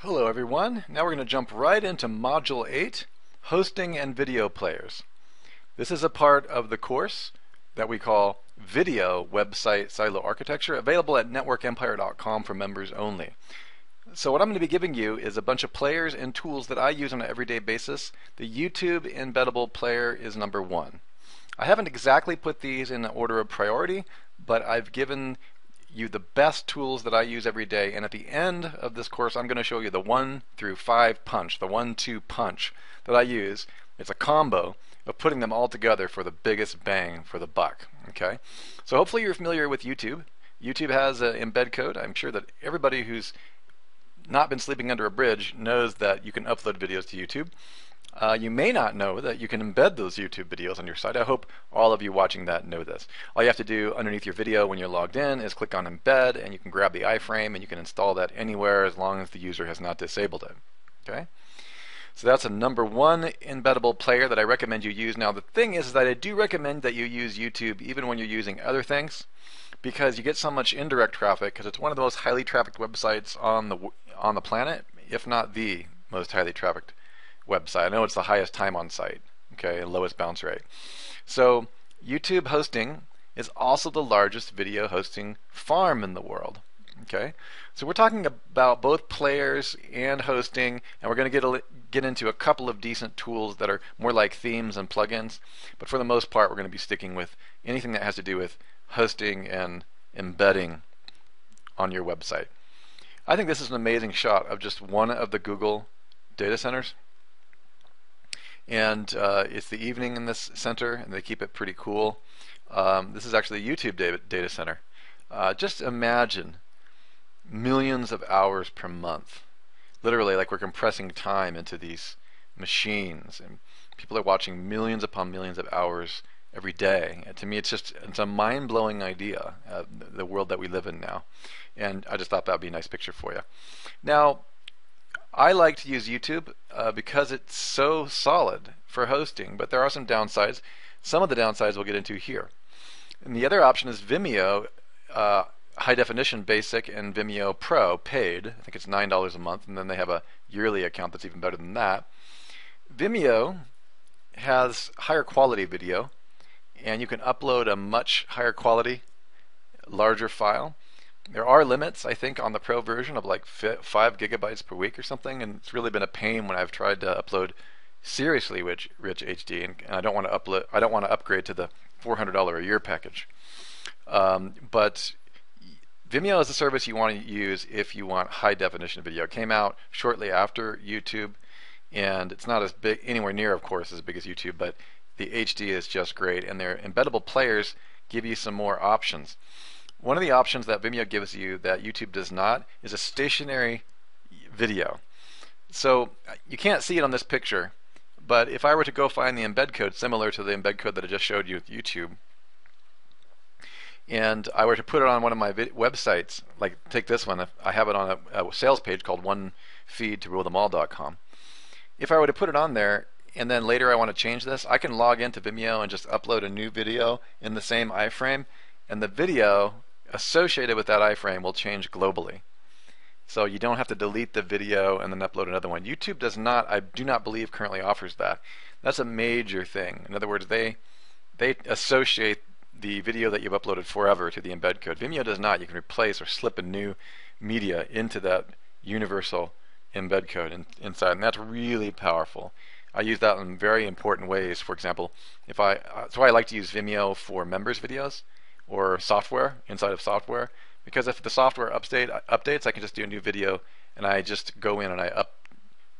Hello everyone. Now we're going to jump right into Module 8, Hosting and Video Players. This is a part of the course that we call Video Website Silo Architecture, available at networkempire.com for members only. So what I'm going to be giving you is a bunch of players and tools that I use on an everyday basis. The YouTube embeddable player is number 1. I haven't exactly put these in order of priority, but I've given you the best tools that I use every day, and at the end of this course I'm going to show you the 1 through 5 punch, the 1-2 punch that I use. It's a combo of putting them all together for the biggest bang for the buck. Okay, so hopefully you're familiar with YouTube. YouTube has an embed code. I'm sure that everybody who's not been sleeping under a bridge knows that you can upload videos to YouTube. You may not know that you can embed those YouTube videos on your site. I hope all of you watching that know this. All you have to do underneath your video when you're logged in is click on embed, and you can grab the iframe and you can install that anywhere as long as the user has not disabled it. Okay, so that's a number 1 embeddable player that I recommend you use. Now the thing is that I do recommend that you use YouTube even when you're using other things, because you get so much indirect traffic, because it's one of the most highly trafficked websites on the planet, if not the most highly trafficked website. I know it's the highest time on site, okay, and lowest bounce rate. So YouTube hosting is also the largest video hosting farm in the world. Okay, so we're talking about both players and hosting, and we're going to get into a couple of decent tools that are more like themes and plugins, but for the most part we're going to be sticking with anything that has to do with hosting and embedding on your website. I think this is an amazing shot of just one of the Google data centers. And it's the evening in this center, and they keep it pretty cool. This is actually a YouTube data center. Just imagine millions of hours per month. Literally, like we're compressing time into these machines, and people are watching millions upon millions of hours every day. And to me, it's a mind-blowing idea, the world that we live in now. And I just thought that would be a nice picture for you. Now, I like to use YouTube because it's so solid for hosting, but there are some downsides. Some of the downsides we'll get into here. And the other option is Vimeo, high definition basic, and Vimeo Pro paid. I think it's $9 a month, and then they have a yearly account that's even better than that. Vimeo has higher quality video, and you can upload a much higher quality, larger file. There are limits, I think, on the Pro version of like 5 gigabytes per week or something, and it's really been a pain when I've tried to upload seriously rich HD, and I don't want to upgrade to the $400 a year package. But Vimeo is the service you want to use if you want high definition video. It came out shortly after YouTube, and it's not as big, anywhere near, of course, as big as YouTube, but the HD is just great, and their embeddable players give you some more options. One of the options that Vimeo gives you that YouTube does not is a stationary video. So you can't see it on this picture, but if I were to go find the embed code similar to the embed code that I just showed you with YouTube, and I were to put it on one of my websites, like take this one, I have it on a sales page called onefeedtorulethemall.com. If I were to put it on there, and then later I want to change this, I can log into Vimeo and just upload a new video in the same iframe, and the video associated with that iframe will change globally. So you don't have to delete the video and then upload another one. YouTube does not, I do not believe, currently offers that. That's a major thing. In other words, they associate the video that you've uploaded forever to the embed code. Vimeo does not. You can replace or slip a new media into that universal embed code inside, and that's really powerful. I use that in very important ways. For example, that's why I like to use Vimeo for members videos or software inside of software, because if the software updates, I can just do a new video, and I just go in and I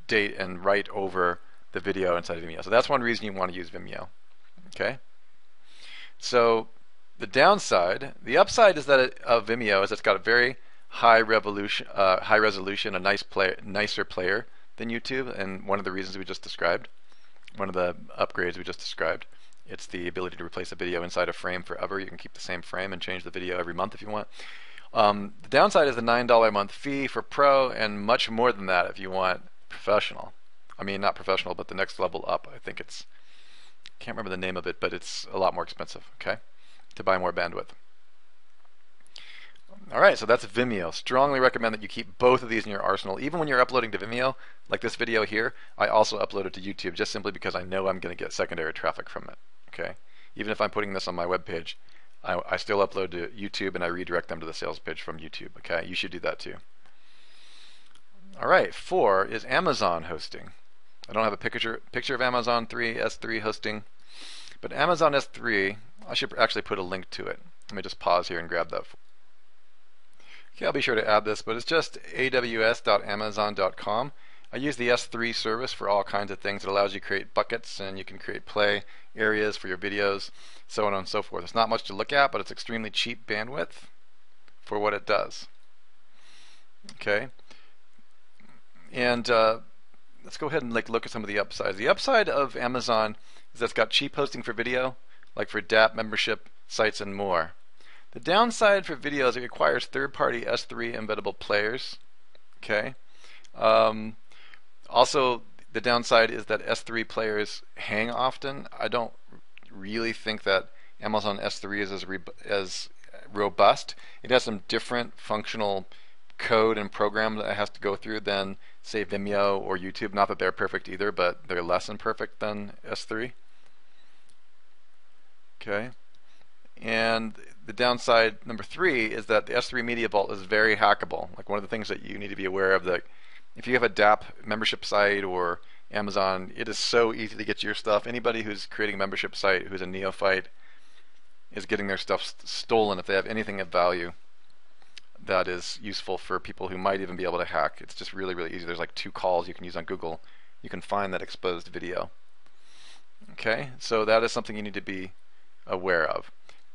update and write over the video inside of Vimeo. So that's one reason you want to use Vimeo. Okay. So the upside is that of Vimeo is it's got a very high resolution, a nicer player than YouTube, and one of the reasons we just described, one of the upgrades we just described. It's the ability to replace a video inside a frame forever. You can keep the same frame and change the video every month if you want. The downside is the $9 a month fee for Pro, and much more than that if you want professional. I mean, not professional, but the next level up. I think can't remember the name of it, but it's a lot more expensive, okay, to buy more bandwidth. Alright, so that's Vimeo. Strongly recommend that you keep both of these in your arsenal. Even when you're uploading to Vimeo, like this video here, I also upload it to YouTube just simply because I know I'm going to get secondary traffic from it. Okay, even if I'm putting this on my webpage, I still upload to YouTube and I redirect them to the sales page from YouTube. Okay, you should do that too. Alright, 4 is Amazon hosting. I don't have a picture of Amazon S3 hosting, but Amazon S3, I should actually put a link to it. Let me just pause here and grab that. Okay, I'll be sure to add this, but it's just aws.amazon.com. I use the S3 service for all kinds of things. It allows you to create buckets and you can create play areas for your videos, so on and so forth. It's not much to look at, but it's extremely cheap bandwidth for what it does. Okay, and let's go ahead and look at some of the upsides. The upside of Amazon is that it's got cheap hosting for video, like for DApp, membership, sites, and more. The downside for video is it requires third-party S3 embeddable players. Okay. Also, the downside is that S3 players hang often. I don't really think that Amazon S3 is as robust. It has some different functional code and program that it has to go through than, say, Vimeo or YouTube. Not that they're perfect either, but they're less imperfect than S3. Okay. And the downside, number 3, is that the S3 Media Vault is very hackable. Like, one of the things that you need to be aware of, that if you have a DApp membership site or Amazon, it is so easy to get your stuff. Anybody who's creating a membership site who's a neophyte is getting their stuff stolen if they have anything of value that is useful for people who might even be able to hack. It's just really, really easy. There's like 2 calls you can use on Google. You can find that exposed video. Okay, so that is something you need to be aware of.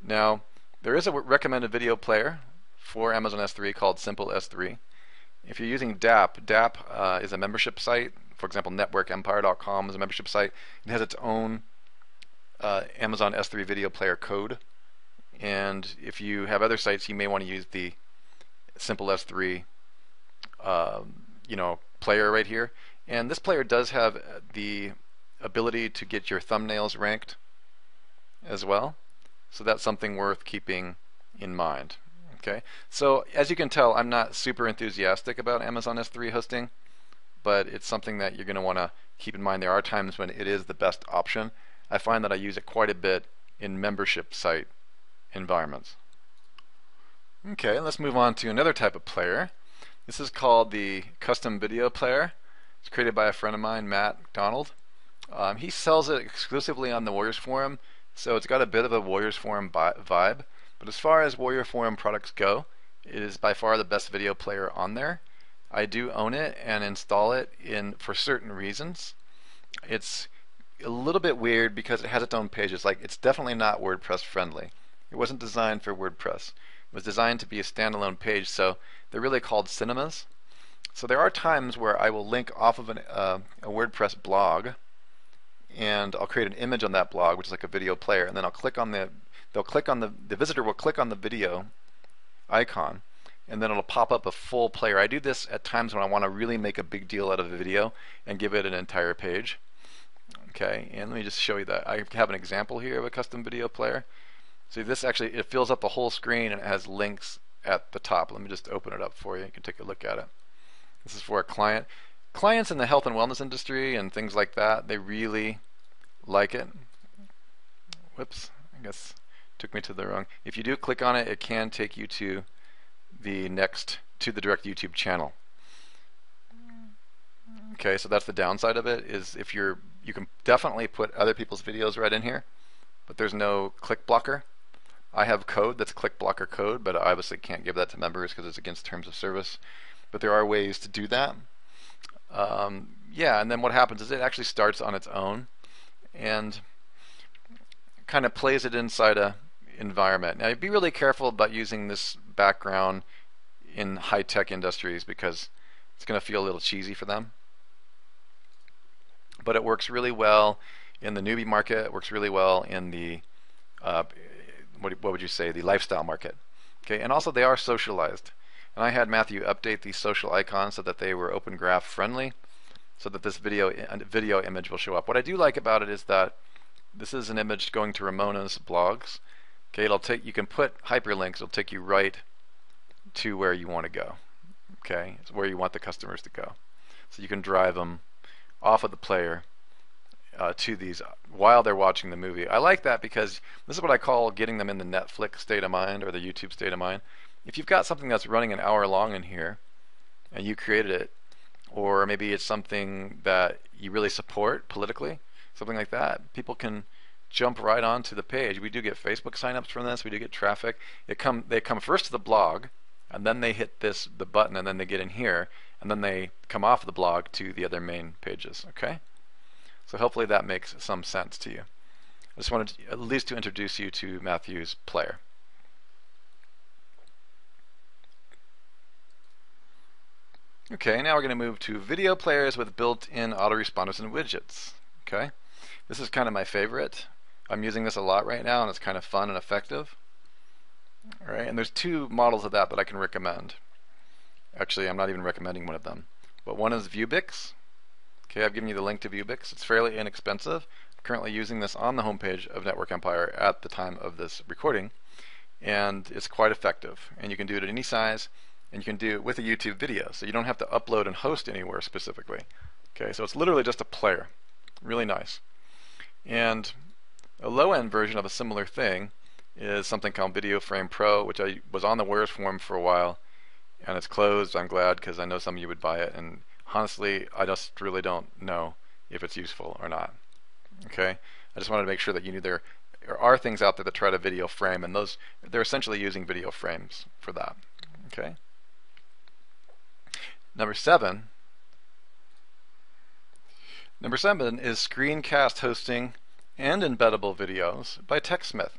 Now, there is a recommended video player for Amazon S3 called Simple S3. If you're using DApp is a membership site. For example, networkempire.com is a membership site. It has its own Amazon S3 video player code. And if you have other sites, you may want to use the Simple S3 player right here. And this player does have the ability to get your thumbnails ranked as well. So that's something worth keeping in mind. Okay, so as you can tell, I'm not super enthusiastic about Amazon S3 hosting, but it's something that you're going to want to keep in mind. There are times when it is the best option. I find that I use it quite a bit in membership site environments. Okay, let's move on to another type of player. This is called the custom video player. It's created by a friend of mine, Matt McDonald. He sells it exclusively on the Warriors Forum, so it's got a bit of a Warriors Forum vibe. But as far as Warrior Forum products go, it is by far the best video player on there. I do own it and install it for certain reasons. It's a little bit weird because it has its own pages. Like, it's definitely not WordPress friendly. It wasn't designed for WordPress. It was designed to be a standalone page, so they're really called cinemas. So there are times where I will link off of a WordPress blog, and I'll create an image on that blog, which is like a video player, and then I'll click on the visitor will click on the video icon, and then it'll pop up a full player. I do this at times when I want to really make a big deal out of a video and give it an entire page. Okay, and let me just show you that. I have an example here of a custom video player. See, this actually, it fills up the whole screen and it has links at the top. Let me just open it up for you. You can take a look at it. This is for a client. Clients in the health and wellness industry and things like that, they really like it. Whoops, I guess took me to the wrong. If you do click on it, it can take you to the direct YouTube channel. Okay, so that's the downside of it, is if you can definitely put other people's videos right in here, but there's no click blocker. I have code that's click blocker code, but I obviously can't give that to members because it's against terms of service. But there are ways to do that. Yeah, and then what happens is it actually starts on its own and kind of plays it inside a environment. Now, be really careful about using this background in high-tech industries because it's going to feel a little cheesy for them. But it works really well in the newbie market. It works really well in the what would you say, the lifestyle market. Okay, and also they are socialized. And I had Matthew update these social icons so that they were open graph friendly, so that this video image will show up. What I do like about it is that this is an image going to Ramona's blogs. Okay, you can put hyperlinks. It'll take you right to where you want to go. Okay, it's where you want the customers to go. So you can drive them off of the player to these while they're watching the movie. I like that because this is what I call getting them in the Netflix state of mind or the YouTube state of mind. If you've got something that's running an hour long in here and you created it, or maybe it's something that you really support politically, something like that, people can jump right onto the page. We do get Facebook signups from this. We do get traffic. They come first to the blog, and then they hit the button, and then they get in here, and then they come off the blog to the other main pages. Okay, so hopefully that makes some sense to you. I just wanted at least to introduce you to Matthew's player. Okay, now we're going to move to video players with built-in autoresponders and widgets. Okay, this is kind of my favorite. I'm using this a lot right now, and it's kind of fun and effective. All right, and there's two models of that I can recommend. Actually, I'm not even recommending one of them, but one is Viewbix. Okay, I've given you the link to Viewbix. It's fairly inexpensive. I'm currently using this on the homepage of Network Empire at the time of this recording, and it's quite effective. And you can do it at any size, and you can do it with a YouTube video, so you don't have to upload and host anywhere specifically. Okay, so it's literally just a player. Really nice. And a low-end version of a similar thing is something called Video Frame Pro, which I was on the Wares forum for a while, and it's closed. I'm glad, because I know some of you would buy it, and honestly, I just really don't know if it's useful or not. Okay, I just wanted to make sure that you knew there are things out there that try to video frame, and they're essentially using video frames for that. Okay. Number seven is screencast hosting and embeddable videos by TechSmith.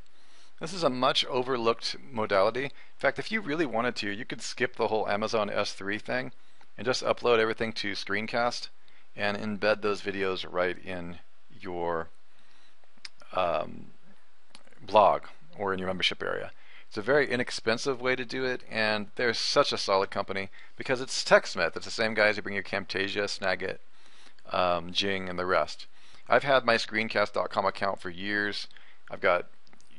This is a much overlooked modality. In fact, if you really wanted to, you could skip the whole Amazon S3 thing and just upload everything to Screencast and embed those videos right in your blog or in your membership area. It's a very inexpensive way to do it, and they're such a solid company because it's TechSmith. It's the same guys who bring you Camtasia, Snagit, Jing, and the rest. I've had my screencast.com account for years. I've got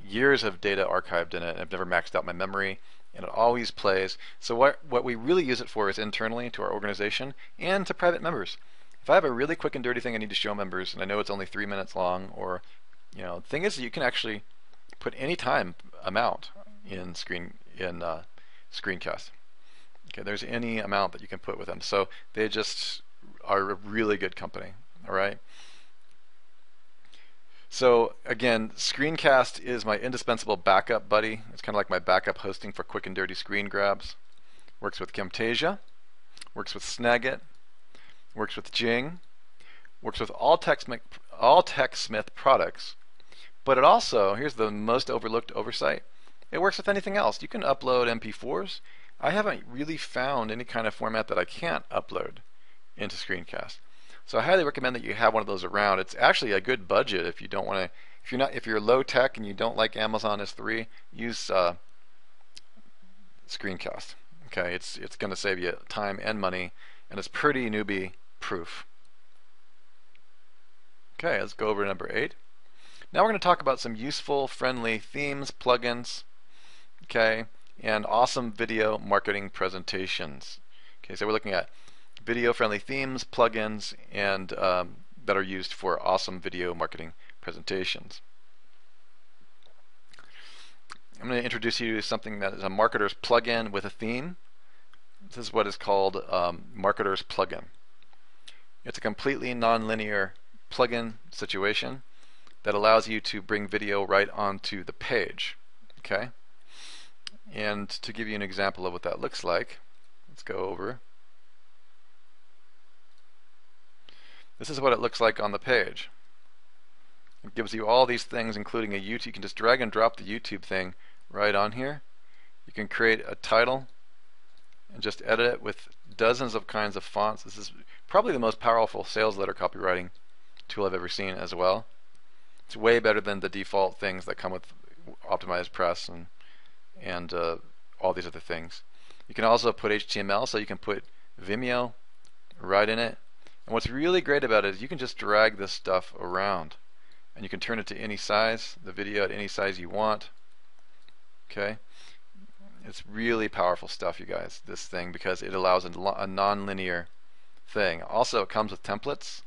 years of data archived in it, and I've never maxed out my memory, and it always plays. So what we really use it for is internally to our organization and to private members. If I have a really quick and dirty thing I need to show members, and I know it's only 3 minutes long, or the thing is that you can actually put any time amount in Screencast. Okay, there's any amount that you can put with them. So they just are a really good company. All right. So again, Screencast is my indispensable backup buddy. It's kind of like my backup hosting for quick and dirty screen grabs. Works with Camtasia, works with Snagit, works with Jing, works with all TechSmith products. But it also, here's the most overlooked oversight, it works with anything else. You can upload MP4s. I haven't really found any kind of format that I can't upload into Screencast. So I highly recommend that you have one of those around. It's actually a good budget if you don't want to, if you're low tech and you don't like Amazon S3, use Screencast. Okay, it's going to save you time and money, and it's pretty newbie proof. Okay, let's go over to number 8. Now we're going to talk about some useful, friendly themes, plugins, okay, and awesome video marketing presentations. Okay, so we're looking at video-friendly themes, plugins, and that are used for awesome video marketing presentations. I'm going to introduce you to something that is a marketer's plugin with a theme. This is what is called marketer's plugin. It's a completely non-linear plugin situation that allows you to bring video right onto the page. Okay, and to give you an example of what that looks like, let's go over. This is what it looks like on the page. It gives you all these things, including a YouTube. You can just drag and drop the YouTube thing right on here. You can create a title and just edit it with dozens of kinds of fonts. This is probably the most powerful sales letter copywriting tool I've ever seen as well. It's way better than the default things that come with optimized press and all these other things. You can also put HTML, so you can put Vimeo right in it. And what's really great about it is you can just drag this stuff around, and you can turn it to any size, the video at any size you want. Okay, It's really powerful stuff, you guys, this thing, because it allows a non-linear thing. Also, it comes with templates,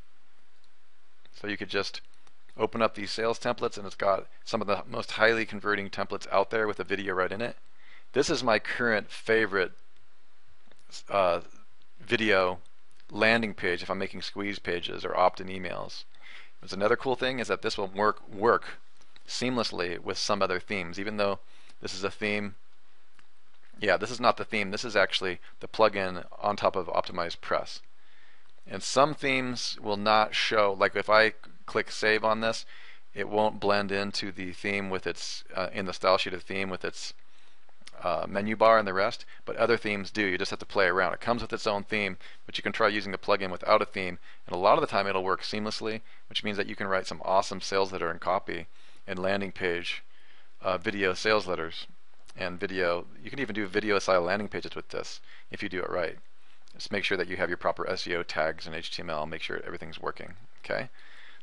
so you could just open up these sales templates, and it's got some of the most highly converting templates out there with a video right in it. This is my current favorite video landing page if I'm making squeeze pages or opt-in emails. There's another cool thing is that this will work seamlessly with some other themes, even though this is a theme. Yeah, this is not the theme. This is actually the plugin on top of Optimized Press. And some themes will not show, like if I click save on this, it won't blend into the theme with its, in the style sheet of theme with its menu bar and the rest, but other themes do. You just have to play around. It comes with its own theme, but you can try using the plugin without a theme, and a lot of the time it'll work seamlessly, which means that you can write some awesome sales letter and copy and landing page video sales letters and video. You can even do video style landing pages with this if you do it right. Just make sure that you have your proper SEO tags and HTML, make sure everything's working. Okay,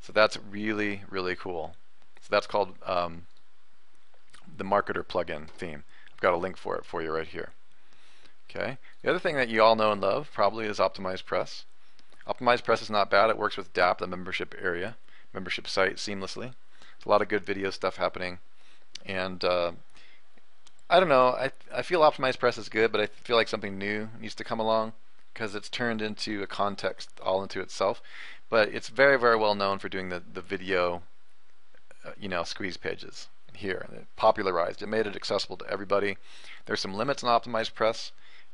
so that's really, really cool. So that's called the marketer plugin theme. I've got a link for it for you right here. Okay, the other thing that you all know and love probably is Optimized Press. Optimized Press is not bad. It works with DAP, the membership area, membership site, seamlessly. There's a lot of good video stuff happening, and I don't know, I feel Optimized Press is good, but I feel like something new needs to come along because it's turned into a context all into itself. But it's very, very well known for doing the video squeeze pages here. It popularized it, made it accessible to everybody. There's some limits on Optimized Press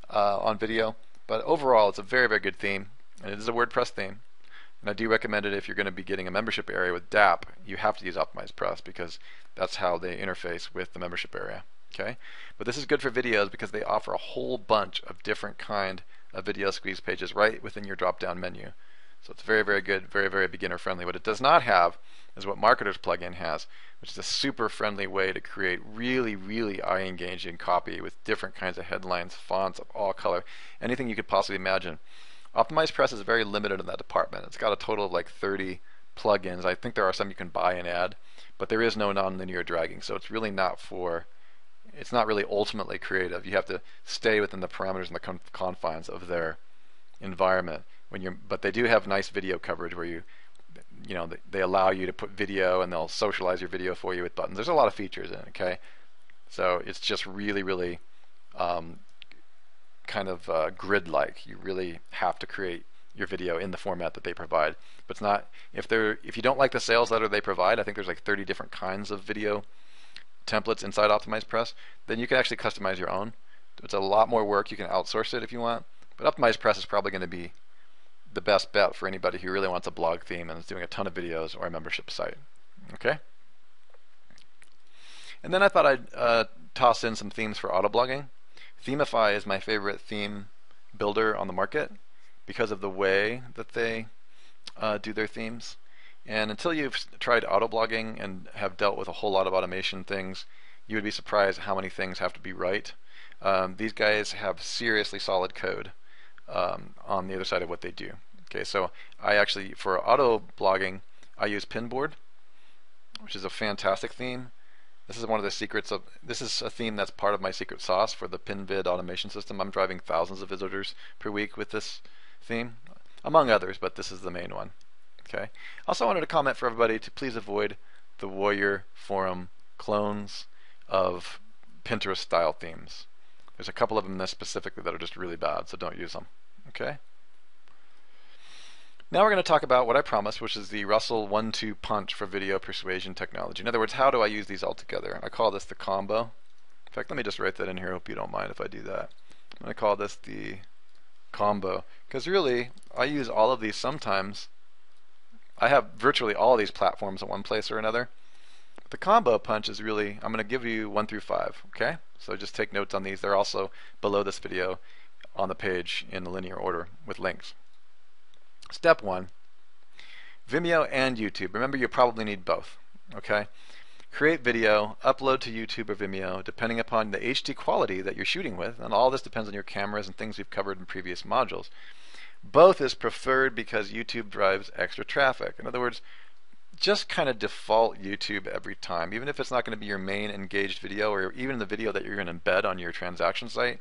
on video, but overall it's a very, very good theme, and it is a WordPress theme. And I do recommend it if you're going to be getting a membership area with DAP. You have to use Optimized Press because that's how they interface with the membership area. Okay, but this is good for videos because they offer a whole bunch of different kind of video squeeze pages right within your drop-down menu. So it's very, very good, very, very beginner friendly. What it does not have is what Marketer's plugin has, which is a super friendly way to create really, really eye-engaging copy with different kinds of headlines, fonts of all color, anything you could possibly imagine. Optimized Press is very limited in that department. It's got a total of like 30 plugins. I think there are some you can buy and add, but there is no non-linear dragging, so it's really not for, it's not really ultimately creative. You have to stay within the parameters and the confines of their environment. But they do have nice video coverage where they allow you to put video and they'll socialize your video for you with buttons. There's a lot of features in it. Okay, so it's just really, really kind of grid-like. You really have to create your video in the format that they provide. But it's not, if you don't like the sales letter they provide, I think there's like 30 different kinds of video templates inside Optimized Press, then you can actually customize your own. It's a lot more work. You can outsource it if you want, but Optimized Press is probably going to be the best bet for anybody who really wants a blog theme and is doing a ton of videos or a membership site. Okay, and then I thought I'd toss in some themes for auto blogging. Themify is my favorite theme builder on the market because of the way that they do their themes. And until you've tried auto blogging and have dealt with a whole lot of automation things, you would be surprised how many things have to be right. These guys have seriously solid code on the other side of what they do. Okay, so I actually, for auto blogging, I use Pinboard, which is a fantastic theme. This is one of the secrets of, this is a theme that's part of my secret sauce for the Pinvid automation system. I'm driving thousands of visitors per week with this theme, among others, but this is the main one. Okay. Also wanted to comment for everybody to please avoid the Warrior Forum clones of Pinterest style themes. There's a couple of them this specifically that are just really bad, so don't use them. Okay. Now we're going to talk about what I promised, which is the Russell 1-2 punch for video persuasion technology. In other words, how do I use these all together? I call this the combo. In fact, let me just write that in here. Hope you don't mind if I do that. I'm going to call this the combo because really I use all of these sometimes. I have virtually all of these platforms in one place or another. The combo punch is really, I'm going to give you 1 through 5, okay? So just take notes on these. They're also below this video on the page in the linear order with links. Step 1, Vimeo and YouTube. Remember, you probably need both, okay? Create video, upload to YouTube or Vimeo, depending upon the HD quality that you're shooting with, and all this depends on your cameras and things we've covered in previous modules. Both is preferred because YouTube drives extra traffic. In other words, just kind of default YouTube every time, even if it's not going to be your main engaged video or even the video that you're going to embed on your transaction site.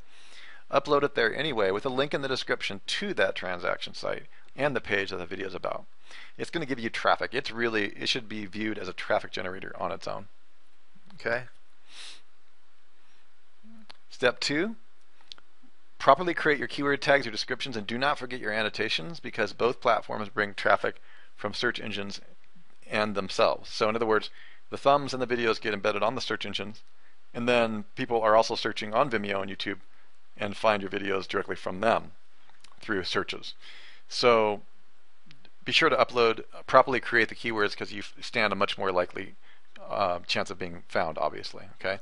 Upload it there anyway with a link in the description to that transaction site and the page that the video is about. It's going to give you traffic. It should be viewed as a traffic generator on its own. Okay. Step 2, properly create your keyword tags, your descriptions, and do not forget your annotations, because both platforms bring traffic from search engines and themselves. So in other words, the thumbs and the videos get embedded on the search engines, and then people are also searching on Vimeo and YouTube and find your videos directly from them through searches. So be sure to properly create the keywords, because you stand a much more likely chance of being found, obviously. Okay.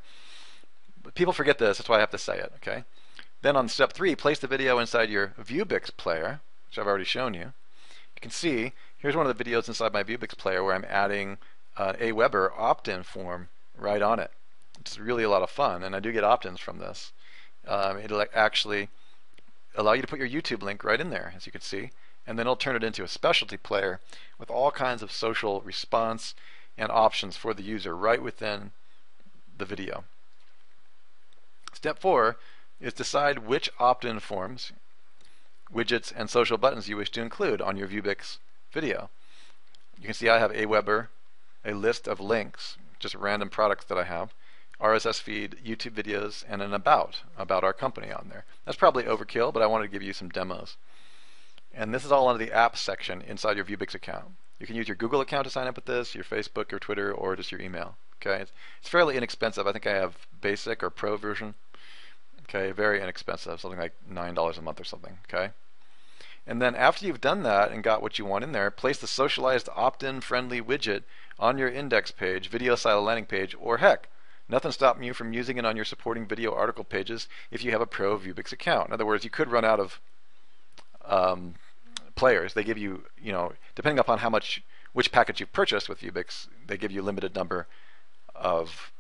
But people forget this, that's why I have to say it. Okay. Then on step 3, place the video inside your ViewBix player, which I've already shown you. You can see here's one of the videos inside my ViewBix player where I'm adding an Aweber opt-in form right on it. It's really a lot of fun, and I do get opt-ins from this. It'll actually allow you to put your YouTube link right in there, as you can see, and then it'll turn it into a specialty player with all kinds of social response and options for the user right within the video. Step 4 is decide which opt-in forms, widgets, and social buttons you wish to include on your ViewBix video. You can see I have Aweber, a list of links, just random products that I have, RSS feed, YouTube videos, and an about our company on there. That's probably overkill, but I wanted to give you some demos. And this is all under the apps section inside your ViewBix account. You can use your Google account to sign up with this, your Facebook or Twitter, or just your email. Okay, it's fairly inexpensive. I think I have basic or pro version. Okay, very inexpensive, something like $9 a month or something. Okay, and then after you've done that and got what you want in there, place the socialized opt-in friendly widget on your index page, video silo landing page, or heck, nothing's stopping you from using it on your supporting video article pages if you have a pro ViewBix account. In other words, you could run out of players. They give you, depending upon which package you've purchased with ViewBix, they give you a limited number of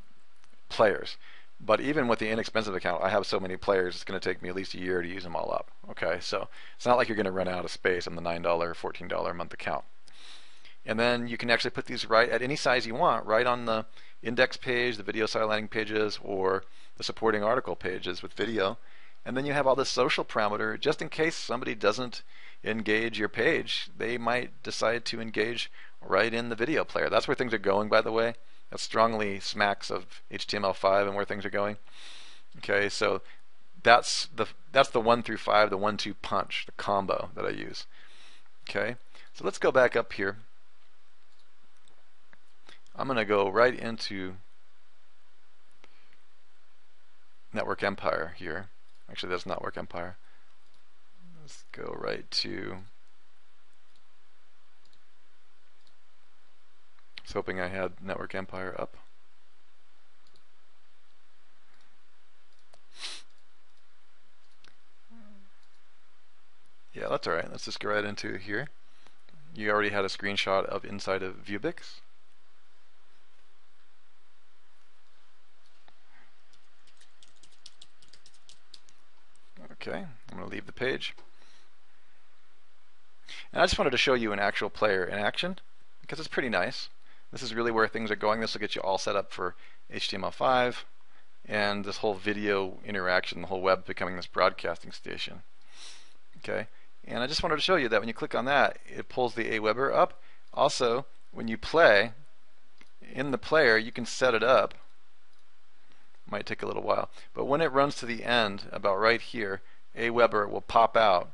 players. But even with the inexpensive account, I have so many players, it's going to take me at least a year to use them all up. Okay, so it's not like you're going to run out of space on the $9, $14 a month account. And then you can actually put these right at any size you want, right on the index page, the video site landing pages, or the supporting article pages with video. And then you have all this social parameter, just in case somebody doesn't engage your page, they might decide to engage right in the video player. That's where things are going, by the way. That strongly smacks of HTML5 and where things are going. Okay, so that's the 1 through 5, the 1-2 punch, the combo that I use. Okay, so let's go back up here. I'm going to go right into Network Empire here. Actually, that's not Network Empire. Let's go right to. I was hoping I had Network Empire up. Yeah, that's alright. Let's just go right into here. You already had a screenshot of inside of ViewBix. Okay, I'm going to leave the page. And I just wanted to show you an actual player in action because it's pretty nice. This is really where things are going. This will get you all set up for HTML5 and this whole video interaction, the whole web becoming this broadcasting station. Okay, and I just wanted to show you that when you click on that, it pulls the Aweber up. Also, when you play in the player, you can set it up. Might take a little while, but when it runs to the end, about right here, Aweber will pop out,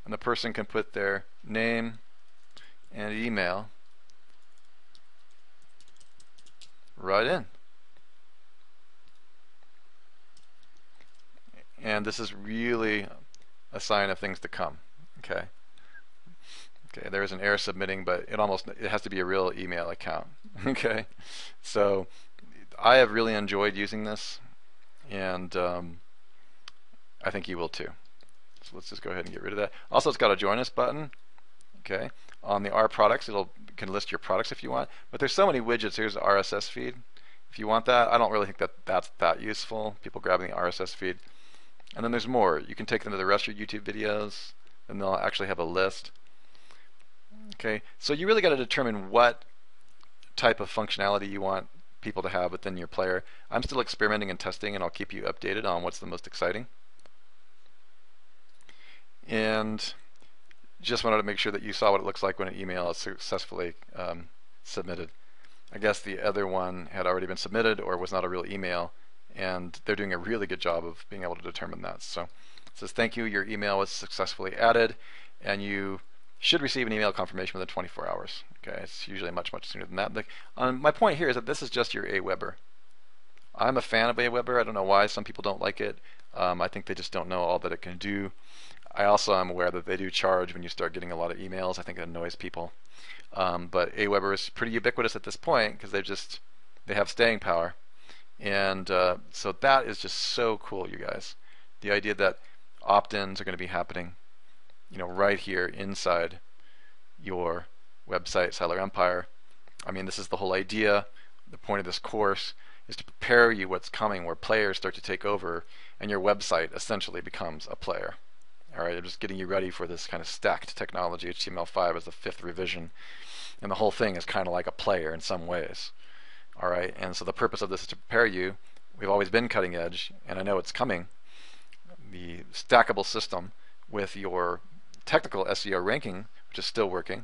and the person can put their name and email right in. And this is really a sign of things to come. Okay. Okay, there's an error submitting, but it has to be a real email account. Okay. So I have really enjoyed using this, and I think you will too. So let's just go ahead and get rid of that. Also, it's got a join us button. Okay. On the R products, you can list your products if you want. But there's so many widgets. Here's the RSS feed. If you want that, I don't really think that's that useful. People grabbing the RSS feed. And then there's more. You can take them to the rest of your YouTube videos, and they'll actually have a list. Okay. So you really got to determine what type of functionality you want people to have within your player. I'm still experimenting and testing, and I'll keep you updated on what's the most exciting. And just wanted to make sure that you saw what it looks like when an email is successfully submitted. I guess the other one had already been submitted or was not a real email, and they're doing a really good job of being able to determine that. So it says, thank you, your email was successfully added, and you should receive an email confirmation within 24 hours. Okay, it's usually much sooner than that. My point here is that this is just your Aweber. I'm a fan of Aweber. I don't know why some people don't like it. I think they just don't know all that it can do. I also am aware that they do charge when you start getting a lot of emails. I think it annoys people. But Aweber is pretty ubiquitous at this point because they have staying power. And so that is just so cool, you guys. The idea that opt-ins are going to be happening, right here inside your website, Seller Empire. I mean, this is the whole idea. The point of this course is to prepare you what's coming, where players start to take over, and your website essentially becomes a player. All right, I'm just getting you ready for this kind of stacked technology. HTML5 is the 5th revision, and the whole thing is kind of like a player in some ways. All right, and so the purpose of this is to prepare you. We've always been cutting edge, and I know it's coming. The stackable system with your technical SEO ranking, which is still working,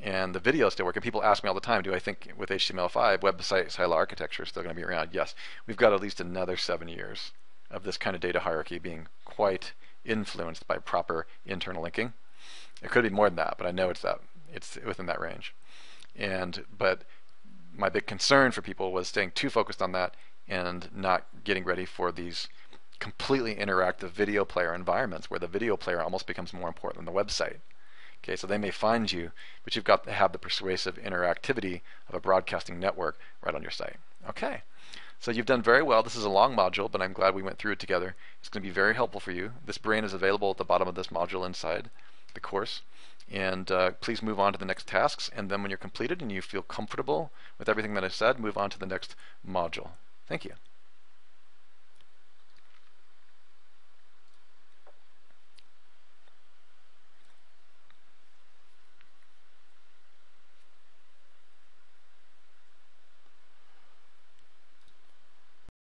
and the video is still working. People ask me all the time, do I think with HTML5 website silo architecture is still going to be around? Yes, we've got at least another 7 years of this kind of data hierarchy being quite influenced by proper internal linking. It could be more than that, but I know it's within that range. But my big concern for people was staying too focused on that and not getting ready for these completely interactive video player environments where the video player almost becomes more important than the website. Okay, so they may find you, but you've got to have the persuasive interactivity of a broadcasting network right on your site. Okay. So you've done very well. This is a long module, but I'm glad we went through it together. It's going to be very helpful for you. This brain is available at the bottom of this module inside the course. And please move on to the next tasks. And then when you're completed and you feel comfortable with everything that I said, move on to the next module. Thank you.